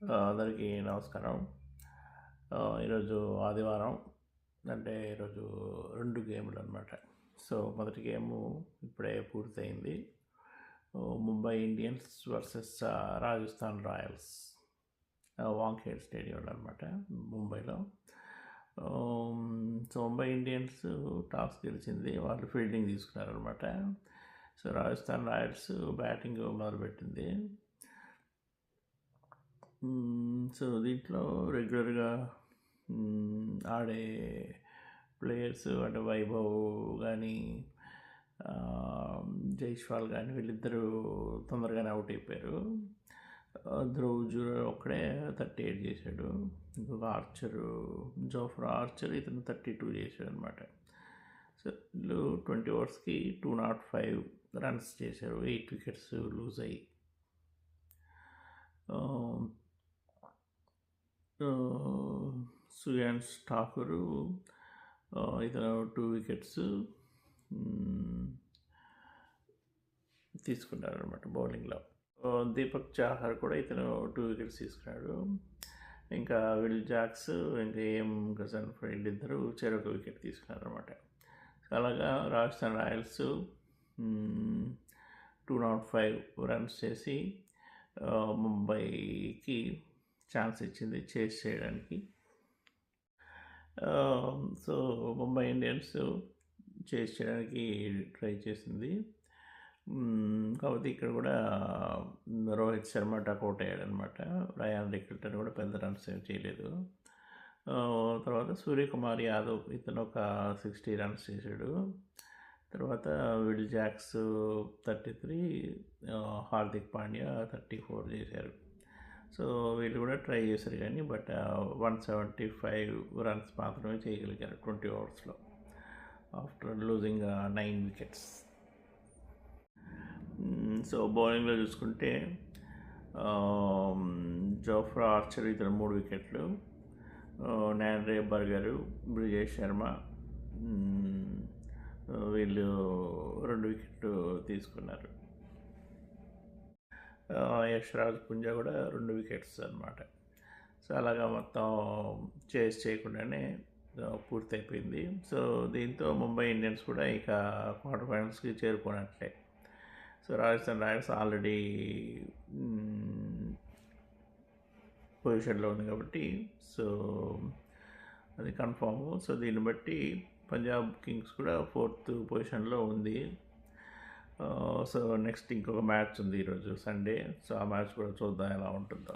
అందరికీ నమస్కారం. ఈరోజు ఆదివారం. అంటే ఈరోజు 2 గేములు అనమాట. సో మొదటి గేము ఇప్పుడే పూర్తయింది. Mumbai Indians versus Rajasthan Royals, Wankhede స్టేడియంలో అనమాట, ముంబైలో. సో ముంబై ఇండియన్స్ టాస్ గెలిచింది, వాళ్ళు ఫీల్డింగ్ తీసుకున్నారనమాట. సో రాజస్థాన్ రాయల్స్ బ్యాటింగ్ మొదలుపెట్టింది. సో దీంట్లో రెగ్యులర్గా ఆడే ప్లేయర్స్ అంటే వైభవ్ కానీ జైస్వాల్ కానీ వీళ్ళిద్దరూ తొందరగానే అవుట్ అయిపోయారు. ధ్రువ్ జురేల్ ఒక్కడే 38 చేశాడు. ఇంకొక జోఫ్రా ఆర్చర్ ఇతను 32 చేశాడు అనమాట. సో వీళ్ళు 20 ఓవర్స్కి 205 రన్స్ చేశారు. 8 వికెట్స్ లూజ్ అయ్యి. సుయాన్స్ ఠాకూరు ఇతను 2 వికెట్స్ తీసుకున్నారు అనమాట బౌలింగ్లో. దీపక్ చాహర్ కూడా ఇతను 2 వికెట్స్ తీసుకున్నాడు. ఇంకా విల్ జాక్స్, ఇంకా గజన్ వీళ్ళిద్దరూ చెరొక వికెట్ తీసుకున్నారు అనమాట. అలాగా రాజస్థాన్ రాయల్స్ 205 రన్స్ చేసి ముంబైకి ఛాన్స్ ఇచ్చింది చేస్ చేయడానికి. సో ముంబై ఇండియన్స్ చేస్ చేయడానికి ట్రై చేసింది. కాబట్టి ఇక్కడ కూడా రోహిత్ శర్మ డకౌట్ అయ్యాడనమాట. రయాన్ రికిల్టన్ కూడా పెద్ద రన్స్ ఏం చేయలేదు. తర్వాత సూర్యకుమార్ యాదవ్ ఇతను ఒక 60 రన్స్ చేశాడు. తర్వాత విల్ జాక్స్ 33, హార్దిక్ పాండ్యా 34 చేశారు. సో వీళ్ళు కూడా ట్రై చేశారు కానీ 175 రన్స్ మాత్రమే చేయగలిగారు 20 ఓవర్స్లో ఆఫ్టర్ లూజింగ్ 9 వికెట్స్. సో బౌలింగ్లో చూసుకుంటే జోఫ్రా ఆర్చర్ ఇతను 3 వికెట్లు, నాండ్రే బర్గరు, బ్రిజేష్ శర్మ వీళ్ళు 2 వికెట్లు తీసుకున్నారు. యశ్రాజ్ పుంజా కూడా 2 వికెట్స్ అనమాట. సో అలాగా మొత్తం చేస్ చేయకుండానే పూర్తయిపోయింది. సో దీంతో ముంబై ఇండియన్స్ కూడా ఇక క్వార్టర్ ఫైనల్స్కి చేరుకున్నట్లే. సో రాజస్థాన్ రాయల్స్ ఆల్రెడీ పొజిషన్లో ఉంది కాబట్టి సో అది కన్ఫామ్. సో దీన్ని బట్టి పంజాబ్ కింగ్స్ కూడా 4th పొజిషన్లో ఉంది. సో నెక్స్ట్ ఇంకొక మ్యాచ్ ఉంది ఈరోజు సండే. సో ఆ మ్యాచ్ కూడా చూద్దాం ఎలా ఉంటుందో.